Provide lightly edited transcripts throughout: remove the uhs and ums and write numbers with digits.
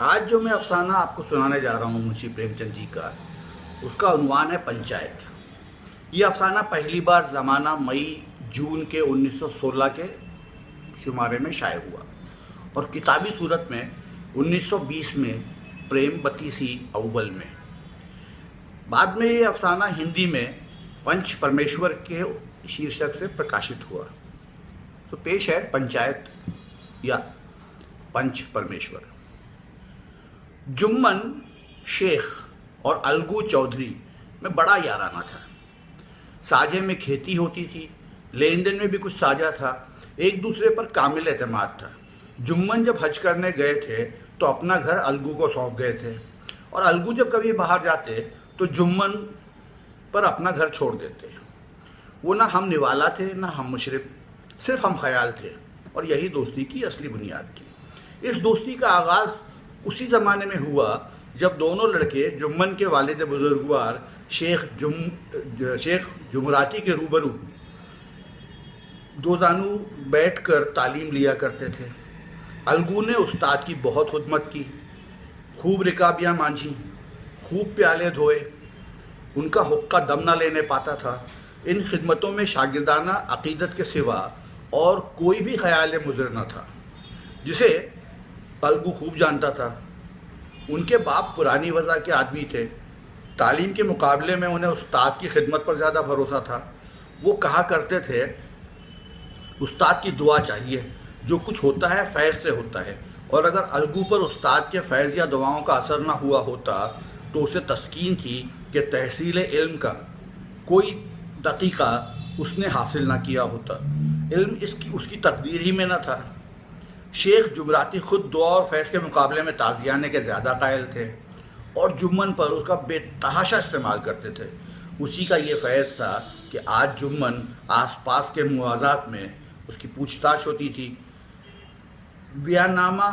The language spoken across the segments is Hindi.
आज जो मैं अफसाना आपको सुनाने जा रहा हूँ मुंशी प्रेमचंद जी का, उसका उन्वान है पंचायत। ये अफसाना पहली बार ज़माना मई जून के 1916 के शुमारे में शाये हुआ और किताबी सूरत में 1920 में प्रेमवती सी अव्वल में। बाद में ये अफसाना हिंदी में पंच परमेश्वर के शीर्षक से प्रकाशित हुआ। तो पेश है पंचायत या पंच परमेश्वर। जुम्मन शेख और अलगू चौधरी में बड़ा याराना था। साझे में खेती होती थी, लेन देन में भी कुछ साझा था, एक दूसरे पर कामिल एतमाद था। जुम्मन जब हज करने गए थे तो अपना घर अलगू को सौंप गए थे और अलगू जब कभी बाहर जाते तो जुम्मन पर अपना घर छोड़ देते। वो ना हम निवाला थे ना हम मुशरिफ, सिर्फ हम ख्याल थे और यही दोस्ती की असली बुनियाद थी। इस दोस्ती का आगाज़ उसी ज़माने में हुआ जब दोनों लड़के जुम्मन के वालिद बुजुर्गवार शेख जुमराती के रूबरू दो जानू बैठकर तालीम लिया करते थे। अलगू ने उस्ताद की बहुत खुदमत की, खूब रिकाबियाँ मांझी, खूब प्याले धोए, उनका हुक्का दम न लेने पाता था। इन खिदमतों में शागिर्दाना अक़ीदत के सिवा और कोई भी ख्याल मुज़र न था, जिसे अलगू खूब जानता था। उनके बाप पुरानी वज़ा के आदमी थे। तालीम के मुकाबले में उन्हें उस्ताद की खिदमत पर ज़्यादा भरोसा था। वो कहा करते थे, उस्ताद की दुआ चाहिए, जो कुछ होता है फैज़ से होता है, और अगर अलगू पर उस्ताद के फैज़ या दुआओं का असर ना हुआ होता तो उसे तस्कीन थी कि तहसील इल्म का कोई दकीका उसने हासिल ना किया होता। इल्म उसकी तकदीर ही में न था। शेख जुमराती ख़ुद दुआ और फैज़ के मुकाबले में ताज़ियाने के ज़्यादा कायल थे और जुम्मन पर उसका बेतहाशा इस्तेमाल करते थे। उसी का ये फैज़ था कि आज जुम्मन आसपास के मुआज़ात में उसकी पूछताछ होती थी। बयाननामा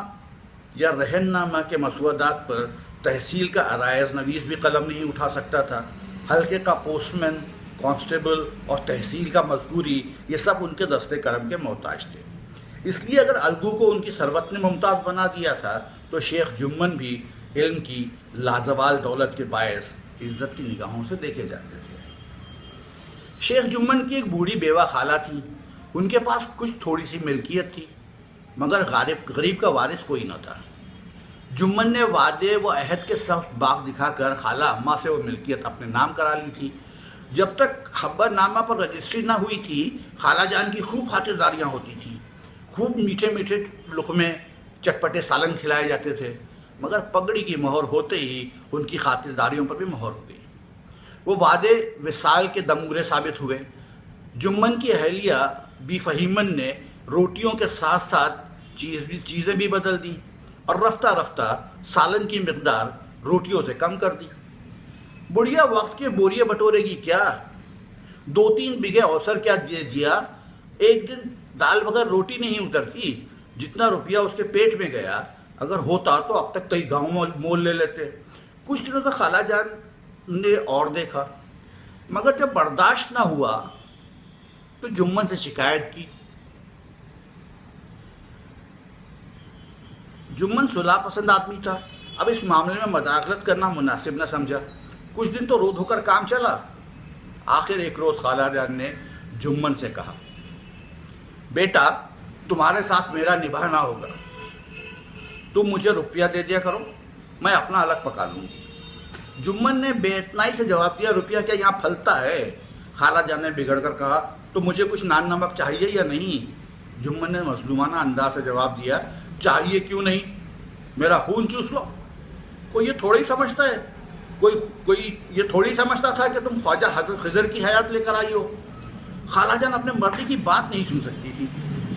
या रहननामा के मसवदात पर तहसील का अराइज़ नवीस भी कलम नहीं उठा सकता था। हल्के का पोस्टमैन, कांस्टेबल और तहसील का मजदूरी, ये सब उनके दस्ते करम के मोहताज थे। इसलिए अगर अलगू को उनकी सरवत ने मुमताज़ बना दिया था तो शेख जुम्मन भी इल्म की लाजवाल दौलत के बायस इज़्ज़त की निगाहों से देखे जाते थे। शेख जुम्मन की एक बूढ़ी बेवा खाला थी। उनके पास कुछ थोड़ी सी मिल्कियत थी, मगर गरीब का वारिस कोई न था। जुम्मन ने वादे व अहद के सख्त बाग दिखाकर खाला अम्मा से वो मिल्कियत अपने नाम करा ली थी। जब तक खबरनामा पर रजिस्ट्री ना हुई थी, खाला जान की खूब खातिरदारियाँ होती थी। खूब मीठे मीठे लुक़मे, चटपटे सालन खिलाए जाते थे, मगर पगड़ी की मोहर होते ही उनकी खातिरदारियों पर भी मोहर हो गई। वो वादे विसाल के दमूरे साबित हुए। जुम्मन की अहलिया बी फ़हीमन ने रोटियों के साथ साथ चीज़ें भी बदल दी और रफ्ता रफ्ता सालन की मिक़दार रोटियों से कम कर दी। बुढ़िया वक्त के बोरिए बटोरेगी क्या, 2-3 बीघे अवसर क्या दे दिया। एक दिन दाल बगैर रोटी नहीं उतरती। जितना रुपया उसके पेट में गया, अगर होता तो अब तक कई गाँव मोल ले लेते। कुछ दिनों तक खाला जान ने और देखा, मगर जब बर्दाश्त ना हुआ तो जुम्मन से शिकायत की। जुम्मन सुलह पसंद आदमी था। अब इस मामले में मदाखलत करना मुनासिब न समझा। कुछ दिन तो रो धोकर काम चला। आखिर एक रोज़ खाला जान ने जुम्मन से कहा, बेटा, तुम्हारे साथ मेरा निभाना होगा। तुम मुझे रुपया दे दिया करो, मैं अपना अलग पका लूँगी। जुम्मन ने बेइतनाई से जवाब दिया, रुपया क्या यहाँ फलता है? खाला जान ने बिगड़ कर कहा, तो मुझे कुछ नान नमक चाहिए या नहीं? जुम्मन ने मजलूमाना अंदाज से जवाब दिया, चाहिए क्यों नहीं, मेरा खून चूस लो। कोई ये थोड़ी समझता है, कोई ये थोड़ी समझता था कि तुम ख्वाजा हज़रत खिज़र की हयात लेकर आई हो। खाला जान अपने मर्दी की बात नहीं सुन सकती थी।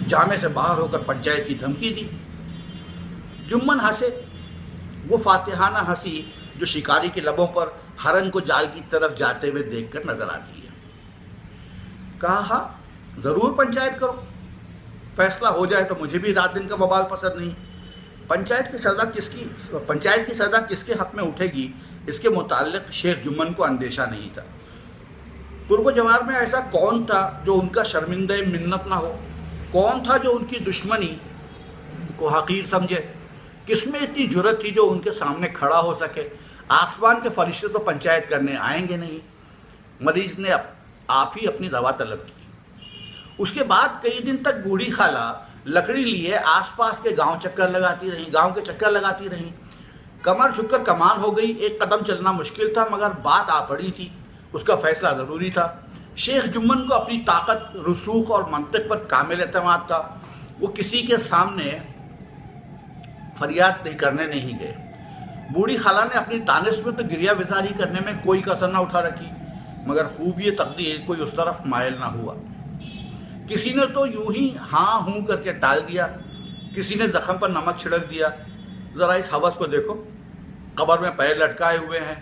जामे से बाहर होकर पंचायत की धमकी दी। जुम्मन हंसे, वो फातिहाना हंसी जो शिकारी के लबों पर हरन को जाल की तरफ जाते हुए देखकर नजर आती है। कहा, ज़रूर पंचायत करो, फैसला हो जाए तो मुझे भी रात दिन का बवाल पसंद नहीं। पंचायत की सदा किसके हक़ में उठेगी, इसके मुताल्लिक़ शेख जुम्मन को अंदेशा नहीं था। पूर्व जवार में ऐसा कौन था जो उनका शर्मिंदा मिन्नत ना हो? कौन था जो उनकी दुश्मनी को हकीर समझे? किसमें इतनी जुर्रत थी जो उनके सामने खड़ा हो सके? आसमान के फरिश्ते तो पंचायत करने आएंगे नहीं। मरीज ने आप ही अपनी दवा तलब की। उसके बाद कई दिन तक बूढ़ी खाला लकड़ी लिए आसपास के गांव के चक्कर लगाती रही। कमर झुककर कमाल हो गई। एक कदम चलना मुश्किल था, मगर बात आ पड़ी थी, उसका फैसला ज़रूरी था। शेख जुम्मन को अपनी ताकत, रसूख और मंतिक पर कामिल एतमाद था। वो किसी के सामने फरियाद करने नहीं गए। बूढ़ी खाला ने अपनी दानिश में तो गिरिया विजारी करने में कोई कसर न उठा रखी, मगर खूब ये तकदीर कोई उस तरफ मायल ना हुआ। किसी ने तो यूं ही हाँ हूँ करके टाल दिया, किसी ने जख्म पर नमक छिड़क दिया। ज़रा इस हवस को देखो, कब्र में पैर लटकाए हुए हैं,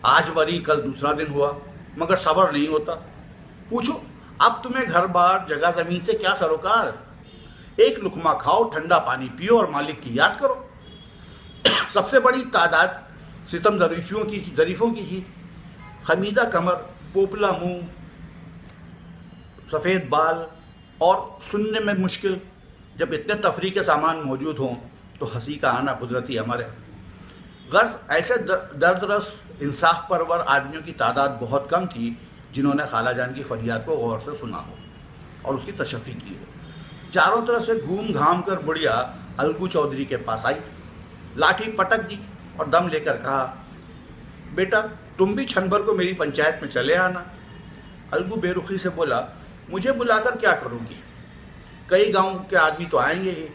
आज मरी कल दूसरा दिन हुआ, मगर सब्र नहीं होता। पूछो अब तुम्हें घर बार जगह ज़मीन से क्या सरोकार? एक लुकमा खाओ, ठंडा पानी पियो और मालिक की याद करो। सबसे बड़ी तादाद सितम ज़रीफ़ों की थी। हमीदा कमर, पोपला मुंह, सफ़ेद बाल और सुनने में मुश्किल। जब इतने तफरीह के सामान मौजूद हों तो हंसी का आना कुदरती अमर है। गर्ज ऐसे दर्दरस इंसाफ परवर आदमियों की तादाद बहुत कम थी जिन्होंने खाला जान की फरियाद को गौर से सुना हो और उसकी तशफ़ी की हो। चारों तरफ से घूम घाम कर बुढ़िया अलगू चौधरी के पास आई, लाठी पटक दी और दम लेकर कहा, बेटा तुम भी क्षण भर को मेरी पंचायत में चले आना। अलगू बेरुखी से बोला, मुझे बुलाकर क्या करूँगी? कई गांव के आदमी तो आएंगे ही।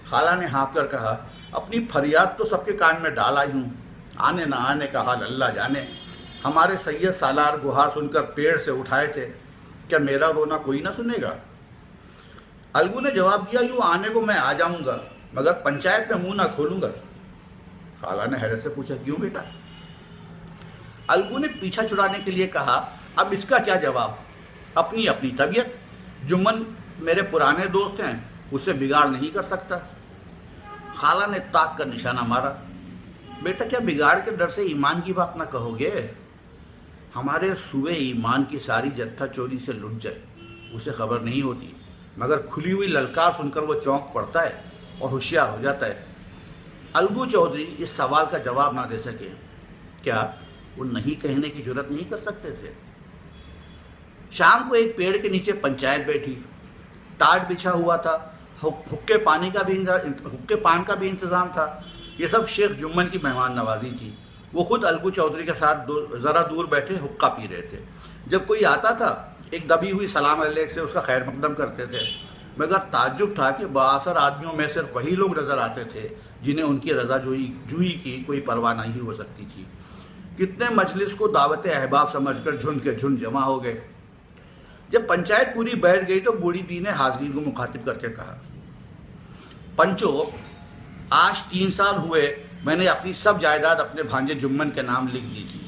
खाला ने हाँफ कर कहा, अपनी फरियाद तो सबके कान में डाल आई हूँ, आने ना आने का हाल अल्लाह जाने। हमारे सैयद सालार गुहार सुनकर पेड़ से उठाए थे, क्या मेरा रोना कोई ना सुनेगा? अलगू ने जवाब दिया, यूँ आने को मैं आ जाऊँगा, मगर पंचायत में मुँह ना खोलूँगा। खाला ने हैरत से पूछा, क्यों बेटा? अलगू ने पीछा छुड़ाने के लिए कहा, अब इसका क्या जवाब? अपनी अपनी तबीयत। जुम्मन मेरे पुराने दोस्त हैं, उससे बिगाड़ नहीं कर सकता। खाला ने ताक कर निशाना मारा, बेटा क्या बिगाड़ के डर से ईमान की बात ना कहोगे? हमारे सूबे ईमान की सारी जत्था चोरी से लुट जाए, उसे खबर नहीं होती, मगर खुली हुई ललकार सुनकर वो चौंक पड़ता है और होशियार हो जाता है। अलगू चौधरी इस सवाल का जवाब ना दे सके। क्या वो नहीं कहने की जुर्रत नहीं कर सकते थे? शाम को एक पेड़ के नीचे पंचायत बैठी। टाट बिछा हुआ था, हुक्के पान का भी इंतज़ाम था। ये सब शेख जुम्मन की मेहमान नवाजी थी। वो खुद अलगू चौधरी के साथ ज़रा दूर बैठे हुक्का पी रहे थे। जब कोई आता था एक दबी हुई सलाम अलैक से उसका खैर मकदम करते थे, मगर ताज्जुब था कि बासर आदमियों में सिर्फ वही लोग नज़र आते थे जिन्हें उनकी रजा जुई की कोई परवाह नहीं हो सकती थी। कितने मजलिस को दावत अहबाब समझकर झुंड के झुंड जमा हो गए। जब पंचायत पूरी बैठ गई तो बूढ़ी बी ने हाज़रीन को मुखातिब करके कहा, पंचो, आज 3 साल हुए मैंने अपनी सब जायदाद अपने भांजे जुम्मन के नाम लिख दी थी।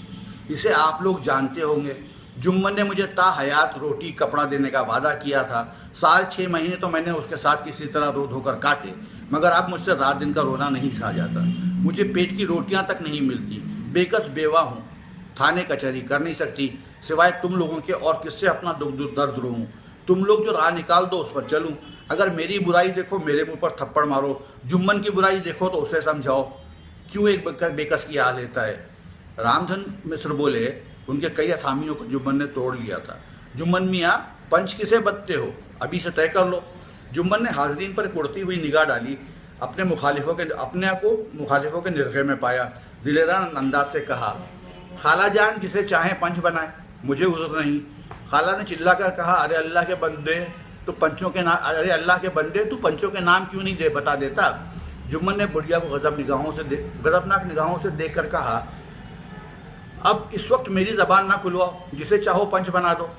इसे आप लोग जानते होंगे। जुम्मन ने मुझे ता हयात रोटी कपड़ा देने का वादा किया था। साल 6 महीने तो मैंने उसके साथ किसी तरह रो धोकर काटे, मगर अब मुझसे रात दिन का रोना नहीं सहा जाता। मुझे पेट की रोटियां तक नहीं मिलती। बेकस बेवा हूँ, थाने कचहरी कर नहीं सकती, सिवाय तुम लोगों के और किससे अपना दुख दर्द रोऊँ? तुम लोग जो राह निकाल दो उस पर चलूँ। अगर मेरी बुराई देखो मेरे मुंह पर थप्पड़ मारो, जुम्मन की बुराई देखो तो उसे समझाओ। क्यों एक बेकस की आ लेता है? रामधन मिश्र बोले, उनके कई असामियों को जुम्मन ने तोड़ लिया था। जुम्मन मियाँ, पंच किसे बदते हो, अभी से तय कर लो। जुम्मन ने हाजरीन पर एक उड़ती हुई निगाह डाली, अपने को मुखालिफों के निर्गे में पाया। दिलेरा अंदाज से कहा, खाला जान जिसे चाहे पंच बनाए, मुझे उज़र नहीं। खाला ने चिल्ला कर कहा, अरे अल्लाह के बंदे तू पंचों के नाम क्यों नहीं बता देता? जुम्मन ने बुढ़िया को गजबनाक निगाहों से देखकर कहा, अब इस वक्त मेरी ज़बान ना खुलवाओ, जिसे चाहो पंच बना दो।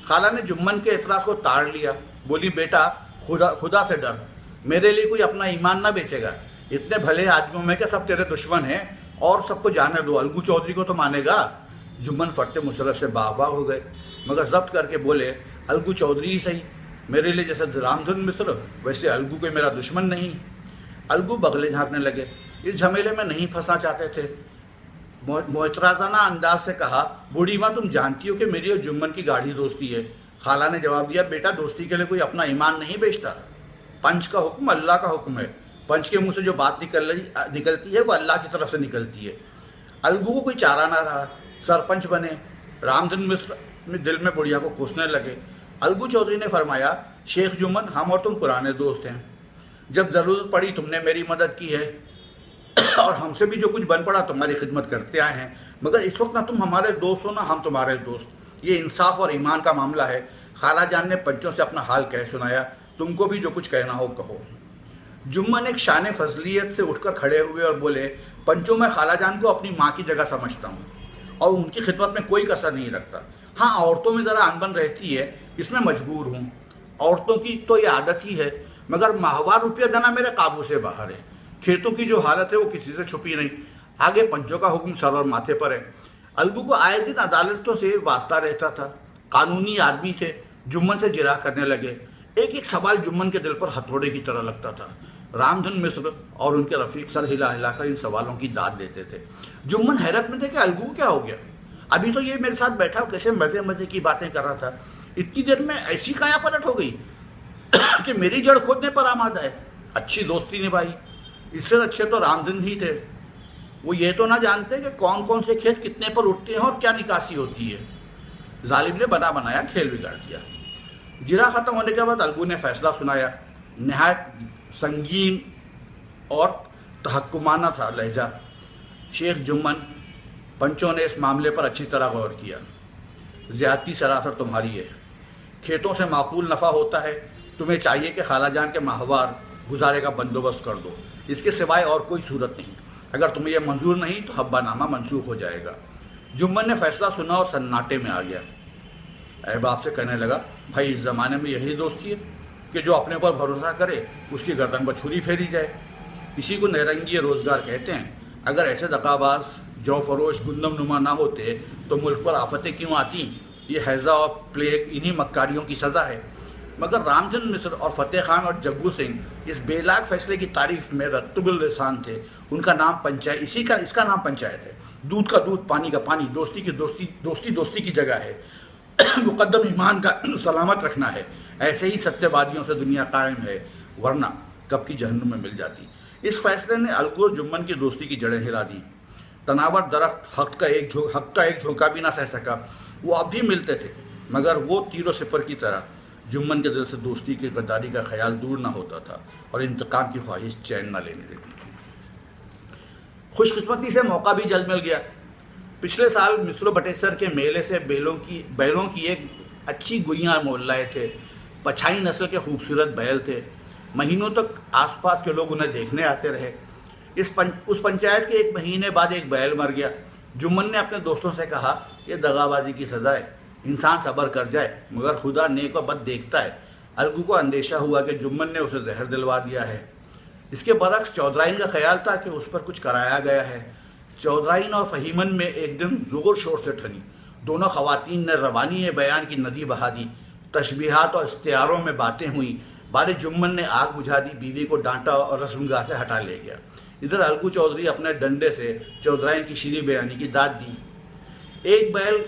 खाला ने जुम्मन के एतराज़ को ताड़ लिया, बोली, बेटा खुदा से डर, मेरे लिए कोई अपना ईमान ना बेचेगा। इतने भले आदमियों में क्या सब तेरे दुश्मन हैं? और सबको जाने दो, अलगू चौधरी को तो मानेगा? जुम्मन फटते मुसरत से बाग हो गए, मगर जब्त करके बोले, अलगू चौधरी ही सही, मेरे लिए जैसे रामधन मिश्र वैसे अलगू कोई मेरा दुश्मन नहीं। अलगू बगले झाँकने लगे, इस झमेले में नहीं फंसना चाहते थे। मोहतराजाना अंदाज से कहा, बूढ़ी माँ, तुम जानती हो कि मेरी और जुम्मन की गाढ़ी दोस्ती है। खाला ने जवाब दिया, बेटा दोस्ती के लिए कोई अपना ईमान नहीं बेचता। पंच का हुक्म अल्लाह का हुक्म है। पंच के मुंह से जो बात निकलती है वो अल्लाह की तरफ से निकलती है। अलगू को कोई चारा ना रहा, सरपंच बने। रामधन मिश्र में दिल में बुढ़िया को कोसने लगे। अलगू चौधरी ने फरमाया, शेख जुम्मन, हम और तुम पुराने दोस्त हैं, जब ज़रूरत पड़ी तुमने मेरी मदद की है और हमसे भी जो कुछ बन पड़ा तुम्हारी खिदमत करते आए हैं, मगर इस वक्त ना तुम हमारे दोस्त हो ना हम तुम्हारे दोस्त। ये इंसाफ और ईमान का मामला है। खाला जान ने पंचों से अपना हाल कह सुनाया, तुमको भी जो कुछ कहना हो कहो। जुम्मन एक शान फजलियत से उठकर खड़े हुए और बोले, पंचों, मैं खाला जान को अपनी माँ की जगह समझता हूँ और उनकी खिदमत में कोई कसर नहीं रखता। हाँ, औरतों में ज़रा अनबन रहती है, इसमें मजबूर हूँ। औरतों की तो ये आदत ही है, मगर माहवार रुपया देना मेरे काबू से बाहर है। खेतों की जो हालत है वो किसी से छुपी नहीं। आगे पंचों का हुक्म सर और माथे पर है। अलगू को आए दिन अदालतों से वास्ता रहता था। कानूनी आदमी थे, जुम्मन से जिरा करने लगे। एक एक सवाल जुम्मन के दिल पर हथौड़े की तरह लगता था। रामधन मिश्र और उनके रफीक सर हिला हिलाकर इन सवालों की दाद देते थे। जुम्मन हैरत में थे कि अलगू क्या हो गया, अभी तो ये मेरे साथ बैठा कैसे मज़े मज़े की बातें कर रहा था, इतनी देर में ऐसी काया पलट हो गई कि मेरी जड़ खोदने पर आमादा है। अच्छी दोस्ती निभाई, इससे अच्छे तो रामधन ही थे। वो ये तो ना जानते कि कौन कौन से खेत कितने पर उठते हैं और क्या निकासी होती है। जालिम ने बना बनाया खेल बिगाड़ दिया। जिरा ख़त्म होने के बाद अलगू ने फैसला सुनाया। नहायत संगीन और तहक्कुमाना था लहजा। शेख जुम्मन, पंचों ने इस मामले पर अच्छी तरह गौर किया। ज़्यादती सरासर तुम्हारी है, खेतों से माकूल नफ़ा होता है, तुम्हें चाहिए कि खाला जान के माहवार गुजारे का बंदोबस्त कर दो, इसके सिवाय और कोई सूरत नहीं। अगर तुम्हें यह मंजूर नहीं तो हब्बानामा मंसूख हो जाएगा। जुम्मन ने फैसला सुना और सन्नाटे में आ गया। अहबाब से कहने लगा, भाई इस ज़माने में यही दोस्ती है कि जो अपने पर भरोसा करे उसकी गर्दन पर छुरी फेरी जाए। इसी को नरंगी रोज़गार कहते हैं। अगर ऐसे दगाबाज, जौ फरोश, गुंदम नुमा ना होते तो मुल्क पर आफतें क्यों आती। ये हैज़ा और प्लेग इन्हीं मक्कारियों की सज़ा है। मगर रामधन मिश्र और फतेह खान और जग्गू सिंह इस बेलाग फैसले की तारीफ में रत्तुबुल लिसान थे। उनका नाम पंचायत, इसका नाम पंचायत है। दूध का दूध, पानी का पानी, दोस्ती की दोस्ती, दोस्ती दोस्ती की जगह है। मुकद्दम ईमान का सलामत रखना है। ऐसे ही सत्यवादियों से दुनिया कायम है, वरना कब की जहन्नुम में मिल जाती। इस फैसले ने अलगू और जुम्मन की दोस्ती की जड़ें हिला दी। तनावर दरख्त हक का एक झोंका भी ना सह सका। वो अब भी मिलते थे, मगर वो तीरों सिपर की तरह। जुम्मन के दिल से दोस्ती की गद्दारी का ख्याल दूर ना होता था और इंतकाम की ख्वाहिश चैन ना लेने देती थी। खुशकिस्मती से मौका भी जल्द मिल गया। पिछले साल मिसरो बटेसर के मेले से बैलों की एक अच्छी गुइयाँ मोल लाए थे। पछाई नस्ल के खूबसूरत बैल थे। महीनों तक आसपास के लोग उन्हें देखने आते रहे। उस पंचायत के एक महीने बाद एक बैल मर गया। जुम्मन ने अपने दोस्तों से कहा, यह दगाबाजी की सज़ा है, इंसान सब्र कर जाए, मगर खुदा नेक और बद देखता है। अलगू को अंदेशा हुआ कि जुम्मन ने उसे जहर दिलवा दिया है। इसके बरक्स चौधराइन का ख्याल था कि उस पर कुछ कराया गया है। चौधराइन और फहीमन में एक दिन ज़ोर शोर से ठनी। दोनों ख़वातीन ने रवानी बयान की नदी बहा दी। तशबीहात और इस्तियारों में बातें हुई। बारे जुम्मन ने आग बुझा दी, बीवी को डांटा और रस्मगाह से हटा ले गया। इधर अलगू चौधरी अपने डंडे से चौधराइन की शीरी बयानी की दाद दी। एक बैल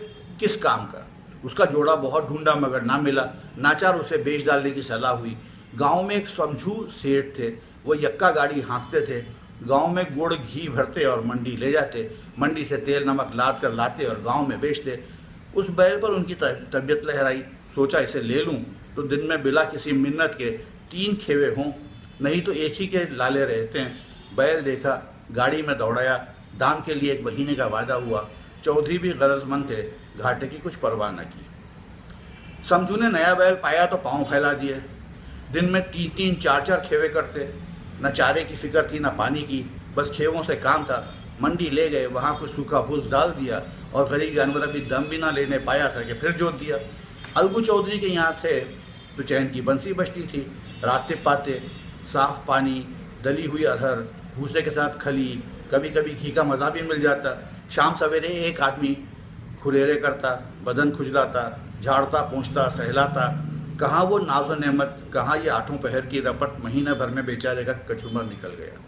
किस काम का, उसका जोड़ा बहुत ढूंढा मगर ना मिला। नाचार उसे बेच डालने की सलाह हुई। गांव में एक समझू सेठ थे, वो यक्का गाड़ी हाँकते थे। गांव में गुड़ घी भरते और मंडी ले जाते। मंडी से तेल नमक लाद कर लाते और गांव में बेचते। उस बैल पर उनकी तबीयत लहराई। सोचा इसे ले लूं तो दिन में बिला किसी मिन्नत के 3 खेवे हों, नहीं तो एक ही के लाले रहते हैं। बैल देखा, गाड़ी में दौड़ाया। दाम के लिए 1 महीने का वादा हुआ। चौधरी भी गरजमंद थे, घाटे की कुछ परवाह न की। समझू ने नया बैल पाया तो पाँव फैला दिए। दिन में 3-3, 4-4 खेवे करते। न चारे की फिक्र थी न पानी की, बस खेवों से काम था। मंडी ले गए, वहाँ कुछ सूखा फूस डाल दिया और गरीब जानवर अभी दम भी ना लेने पाया था कि फिर जोत दिया। अलगू चौधरी के यहाँ थे तो चैन की बंसी बजती थी। राते पाते, साफ पानी, दली हुई अरहर, भूसे के साथ खली, कभी कभी घी का मज़ा भी मिल जाता। शाम सवेरे एक आदमी खुरेरे करता, बदन खुजलाता, झाड़ता, पोंछता, सहलाता। कहाँ वो नाज़ो नेमत, कहाँ ये 8 पहर की रपट। महीने भर में बेचारे का कचूमर निकल गया।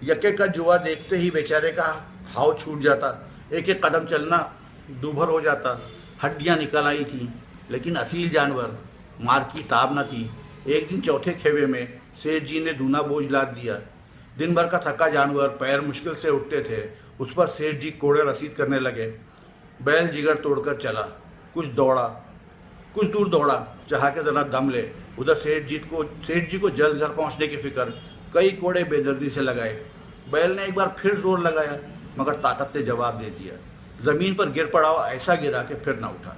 यक्के का जुआ देखते ही बेचारे का हाव छूट जाता। एक एक कदम चलना दूभर हो जाता। हड्डियाँ निकल आई थीं, लेकिन असील जानवर, मार की ताब न थी। एक दिन चौथे खेवे में सेठ जी ने दूना बोझ लाद दिया। दिन भर का थका जानवर पैर मुश्किल से उठते थे, उस पर सेठ जी कोड़े रसीद करने लगे। बैल जिगर तोड़कर चला, कुछ दूर दौड़ा, चाहा के ज़रा दम ले। उधर सेठ जी को जल्द घर पहुंचने की फिक्र, कई कोड़े बेदर्दी से लगाए। बैल ने एक बार फिर जोर लगाया, मगर ताकत ने जवाब दे दिया। ज़मीन पर गिर पड़ा और ऐसा गिरा कि फिर ना उठा।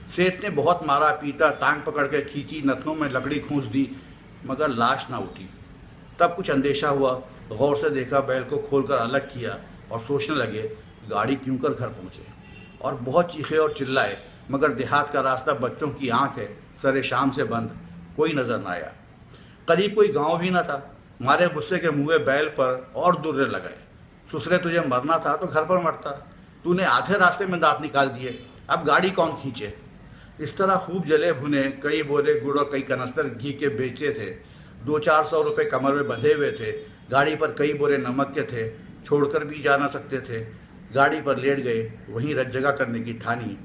सेठ ने बहुत मारा पीटा, टांग पकड़ के खींची, नथनों में लकड़ी खूंच दी, मगर लाश ना उठी। तब कुछ अंदेशा हुआ, गौर से देखा, बैल को खोलकर अलग किया और सोचने लगे गाड़ी क्यों कर घर पहुँचे। और बहुत चीखे और चिल्लाए, मगर देहात का रास्ता बच्चों की आंख है, सरे शाम से बंद, कोई नज़र ना आया। करीब कोई गांव भी ना था। मारे गुस्से के मुँह बैल पर और दुर्रे लगाए। ससुरे, तुझे मरना था तो घर पर मरता, तूने आधे रास्ते में दांत निकाल दिए, अब गाड़ी कौन खींचे। इस तरह खूब जले भुने कई बोरे गुड़ और कई कनस्तर घी के बेचे थे। 200-400 रुपये कमर में बंधे हुए थे। गाड़ी पर कई बोरे नमक के थे, छोड़कर भी जा ना सकते थे। गाड़ी पर लेट गए, वहीं रत जगह करने की ठानी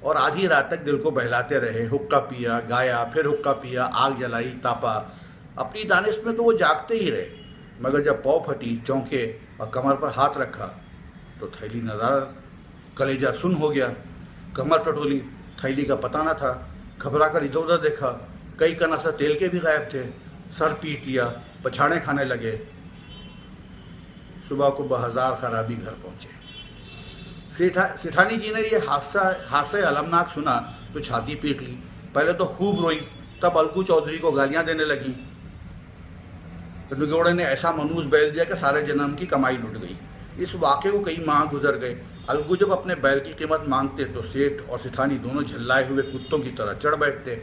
और आधी रात तक दिल को बहलाते रहे। हुक्का पिया, गाया, फिर हुक्का पिया, आग जलाई, तापा। अपनी दानिश में तो वो जागते ही रहे, मगर जब पाँव फटी, चौंके और कमर पर हाथ रखा तो थैली नज़र, कलेजा सुन हो गया। कमर टटोली, थैली का पता न था। घबरा कर इधर उधर देखा, कई कनासा तेल के भी गायब थे। सर पीट लिया, पछाड़े खाने लगे। सुबह को बहजार खराबी घर पहुँचे। सेठानी जी ने ये हादसा अलमनाक सुना तो छाती पीट ली। पहले तो खूब रोई, तब अलगू चौधरी को गालियाँ देने लगी। तो निगोड़े ने ऐसा मनूस बैल दिया कि सारे जन्म की कमाई लुट गई। इस वाक़े को कई माह गुजर गए। अलगू जब अपने बैल की कीमत मांगते तो सेठ और सेठानी दोनों झल्लाए हुए कुत्तों की तरह चढ़ बैठते।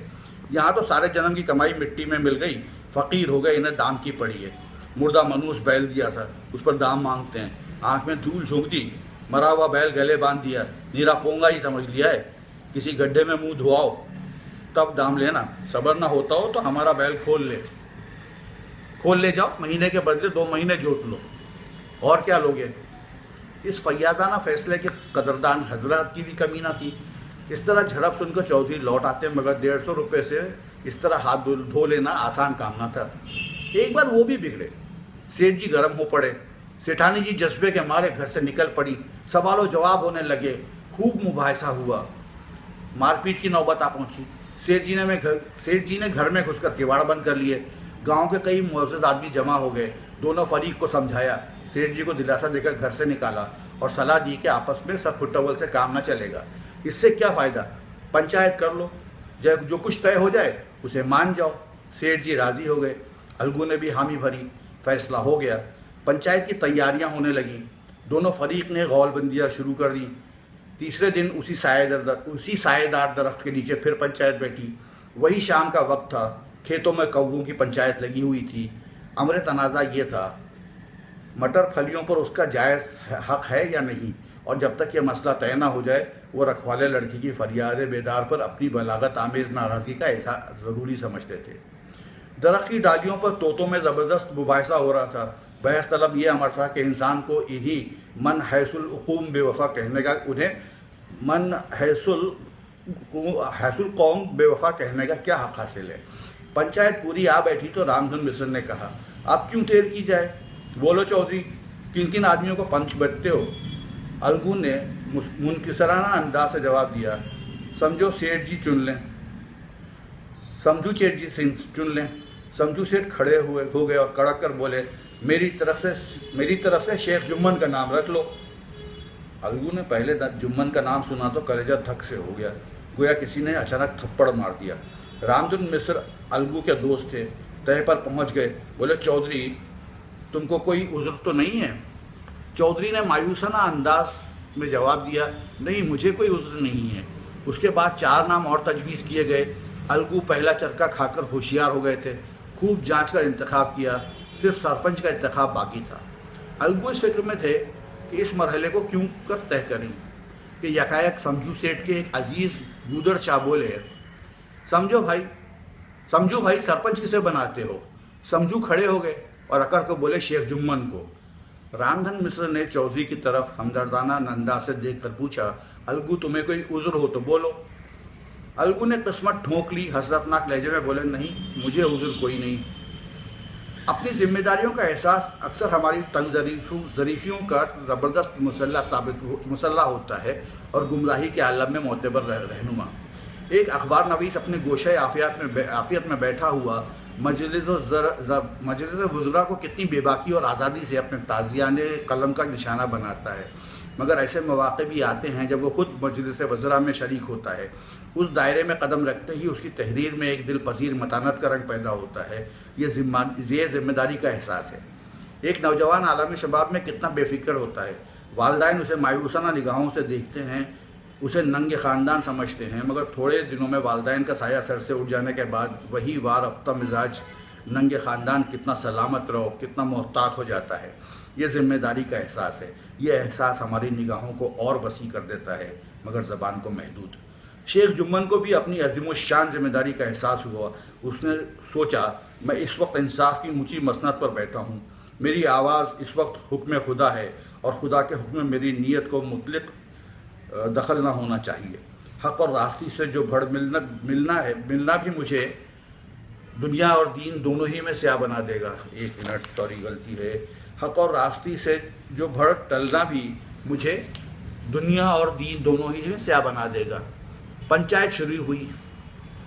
यहाँ तो सारे जन्म की कमाई मिट्टी में मिल गई, फ़कीर हो गए, इन्हें दाम की पड़ी है। मुर्दा मनूस बैल दिया था, उस पर दाम मांगते हैं। आँख में धूल झोंक दी, मरा हुआ बैल गले बांध दिया, नीरा पोंगा ही समझ लिया है। किसी गड्ढे में मुंह धुआओ तब दाम लेना। सबर ना होता हो तो हमारा बैल खोल ले जाओ, महीने के बदले 2 महीने जोत लो, और क्या लोगे। इस फैयादाना फैसले के कदरदान हजरत की भी कमी ना थी। इस तरह झड़प सुनकर चौधरी लौट आते, मगर 150 रुपये से इस तरह हाथ धो लेना आसान काम ना था। एक बार वो भी बिगड़े। सेठ जी गर्म हो पड़े। सेठानी जी जज्बे के मारे घर से निकल पड़ी। सवालों जवाब होने लगे, खूब मुबाहिसा हुआ। मारपीट की नौबत आ पहुंची। सेठ जी ने घर में घुसकर किवाड़ बंद कर लिए। गांव के कई मुअज़्ज़िज़ आदमी जमा हो गए। दोनों फरीक को समझाया, सेठ जी को दिलासा देकर घर से निकाला और सलाह दी कि आपस में सब फुटबॉल से काम न चलेगा। इससे क्या फ़ायदा, पंचायत कर लो, जो कुछ तय हो जाए उसे मान जाओ। सेठ जी राज़ी हो गए। अलगू ने भी हामी भरी, फैसला हो गया। पंचायत की तैयारियां होने लगीं। दोनों फरीक ने गौलबंदियाँ शुरू कर दी। तीसरे दिन उसी सायेदार दरख्त के नीचे फिर पंचायत बैठी। वही शाम का वक्त था। खेतों में कौवों की पंचायत लगी हुई थी। अमर तनाज़ा ये था, मटर फलियों पर उसका जायज़ हक है या नहीं, और जब तक यह मसला तय ना हो जाए वो रखवाले लड़की की फरियाद बेदार पर अपनी बलागत आमेज़ नाराज़गी का एहसास ज़रूरी समझते थे। दरख्त की डालियों पर तोतों में ज़बरदस्त मुबाहिसा हो रहा था। बहस तलब ये अमर था कि इंसान को इन्हीं मन हैसुल उक़ूम बेवफ़ा कहने का, उन्हें मन हैसुल कौम बेवफ़ा कहने का क्या हक़ हासिल है। पंचायत पूरी आ बैठी तो रामधन मिश्र ने कहा, अब क्यों देर की जाए, बोलो चौधरी, किन किन आदमियों को पंच बचते हो। अलगू ने मुनकिसराना अंदाज से जवाब दिया, समझू सेठ जी चुन लें। समझू सेठ खड़े हो गए और कड़क कर बोले, मेरी तरफ से शेख जुम्मन का नाम रख लो। अलगू ने पहले जुम्मन का नाम सुना तो कलेजा धक से हो गया, गोया किसी ने अचानक थप्पड़ मार दिया। रामधन मिश्र अलगू के दोस्त थे, तय पर पहुंच गए। बोले, चौधरी तुमको कोई उज़्र तो नहीं है। चौधरी ने मायूसाना अंदाज में जवाब दिया, नहीं मुझे कोई उज़्र नहीं है। उसके बाद 4 नाम और तजवीज़ किए गए। अलगू पहला चरका खाकर होशियार हो गए थे। खूब जांच कर इंतखाब किया, सिर्फ सरपंच का इंतखाब बाकी था। अलगू इस फिक्र में थे कि इस मरहले को क्यों कर तय करें कि यकायक समझू सेठ के एक अजीज़ गूदड़ शाह बोले, समझू भाई सरपंच किसे बनाते हो। समझू खड़े हो गए और अकड़ को बोले, शेख जुम्मन को। रामधन मिश्र ने चौधरी की तरफ हमदर्दाना अंदाज से देखकर पूछा, अलगू तुम्हें कोई उज़्र हो तो बोलो। अलगू ने किस्मत ठोंक ली, हसरतनाक लहजे में बोले, नहीं मुझे उज़्र कोई नहीं। अपनी जिम्मेदारियों का एहसास अक्सर हमारी तंग ज़रीफ़ियों का ज़बरदस्त मुसल्ला होता है और गुमराही के आलम में मोतबर रहनुमा। एक अखबार नवीस अपने गोशे आफियत में बैठा हुआ मजलिस वज़रा को कितनी बेबाकी और आज़ादी से अपने ताज़ियाने कलम का निशाना बनाता है, मगर ऐसे मौक़े भी आते हैं जब वो ख़ुद मजलिस वज़रा में शरीक होता है। उस दायरे में कदम रखते ही उसकी तहरीर में एक दिल पसीर मतानत का रंग पैदा होता है। ये ज़िम्मेदारी का एहसास है। एक नौजवान आलमी शबाब में कितना बेफिक्र होता है। वालिदैन उसे मायूसाना निगाहों से देखते हैं, उसे नंगे ख़ानदान समझते हैं, मगर थोड़े दिनों में वालिदैन का साया सर से उठ जाने के बाद वही वार अफ्ता मिजाज नंगे ख़ानदान कितना सलामत रहो, कितना मोहतात हो जाता है। ये ज़िम्मेदारी का एहसास है। ये एहसास हमारी निगाहों को और वसी कर देता है, मगर ज़बान को महदूद। शेख जुम्मन को भी अपनी अज़ीमुश्शान ज़िम्मेदारी का एहसास हुआ। उसने सोचा, मैं इस वक्त इंसाफ की ऊँची मसनद पर बैठा हूँ। मेरी आवाज़ इस वक्त हुक्म खुदा है और खुदा के हुक्म में मेरी नीयत को मुतलक दखल ना होना चाहिए। हक़ और रास्ती से जो भड़ मिलना भी मुझे दुनिया और दीन दोनों ही में स्याह बना देगा। एक मिनट, सॉरी गलती है। हक़ और रास्ती से जो भड़ टलना भी मुझे दुनिया और दीन दोनों ही में स्याह बना देगा। पंचायत शुरू हुई,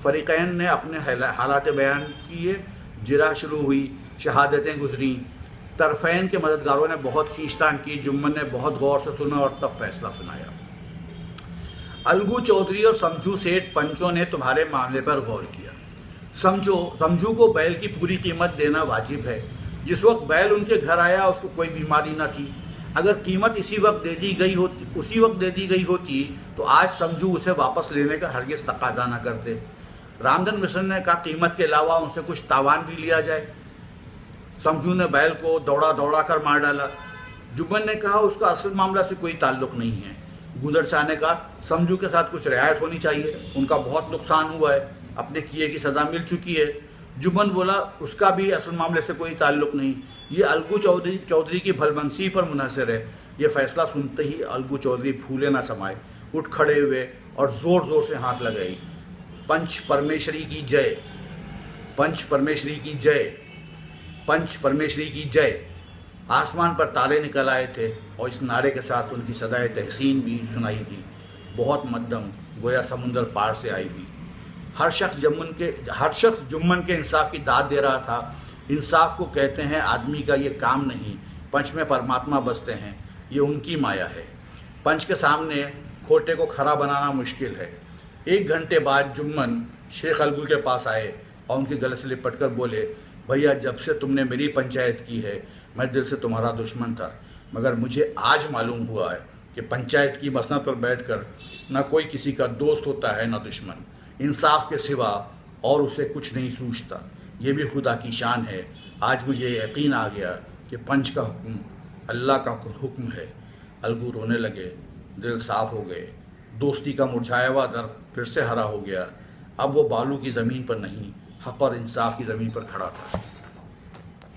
फ़रीक़ैन ने अपने हालात बयान किए, जिरा शुरू हुई, शहादतें गुजरी, तरफ़ैन के मददगारों ने बहुत खींचतान की, जुम्मन ने बहुत गौर से सुना और तब फैसला सुनाया। अलगू चौधरी और समझू सेठ पंचों ने तुम्हारे मामले पर गौर किया। समझू को बैल की पूरी कीमत देना वाजिब है। जिस वक्त बैल उनके घर आया उसको कोई बीमारी न थी। अगर कीमत उसी वक्त दे दी गई होती तो आज समझू उसे वापस लेने का हरगिज़ तकाजा न करते। रामधन मिश्र ने कहा, कीमत के अलावा उनसे कुछ तावान भी लिया जाए। समझू ने बैल को दौड़ा कर मार डाला। जुम्मन ने कहा, उसका असल मामला से कोई ताल्लुक़ नहीं है। गुदर शाह ने कहा, समझू के साथ कुछ रियायत होनी चाहिए, उनका बहुत नुकसान हुआ है, अपने किए की सज़ा मिल चुकी है। जुम्मन बोला, उसका भी असल मामले से कोई ताल्लुक़ नहीं, ये अलगू चौधरी की भलमनसी पर मुनहसर है। ये फैसला सुनते ही अलगू चौधरी फूले ना समाए, उठ खड़े हुए और ज़ोर ज़ोर से हाथ लगाई, पंच परमेश्वरी की जय, पंच परमेश्वरी की जय, पंच परमेश्वरी की जय। आसमान पर तारे निकल आए थे और इस नारे के साथ उनकी सदाए तहसीन भी सुनाई दी, बहुत मध्यम, गोया समुंदर पार से आई हुई। हर शख्स जुम्मन के इंसाफ की दाद दे रहा था। इंसाफ को कहते हैं आदमी का ये काम नहीं, पंच में परमात्मा बसते हैं, ये उनकी माया है। पंच के सामने खोटे को खरा बनाना मुश्किल है। 1 घंटे बाद जुम्मन शेख अलगू के पास आए और उनके गले से लिपट कर बोले, भैया, जब से तुमने मेरी पंचायत की है मैं दिल से तुम्हारा दुश्मन था, मगर मुझे आज मालूम हुआ है कि पंचायत की मसनद पर बैठकर न कोई किसी का दोस्त होता है न दुश्मन। इंसाफ के सिवा और उसे कुछ नहीं सूझता। ये भी खुदा की शान है। आज मुझे यकीन आ गया कि पंच का हुक्म अल्लाह का हुक्म है। अलगू रोने लगे, दिल साफ़ हो गए। दोस्ती का मुरझाया हुआ दर्द फिर से हरा हो गया। अब वो बालू की ज़मीन पर नहीं, हक़ और इंसाफ की ज़मीन पर खड़ा था।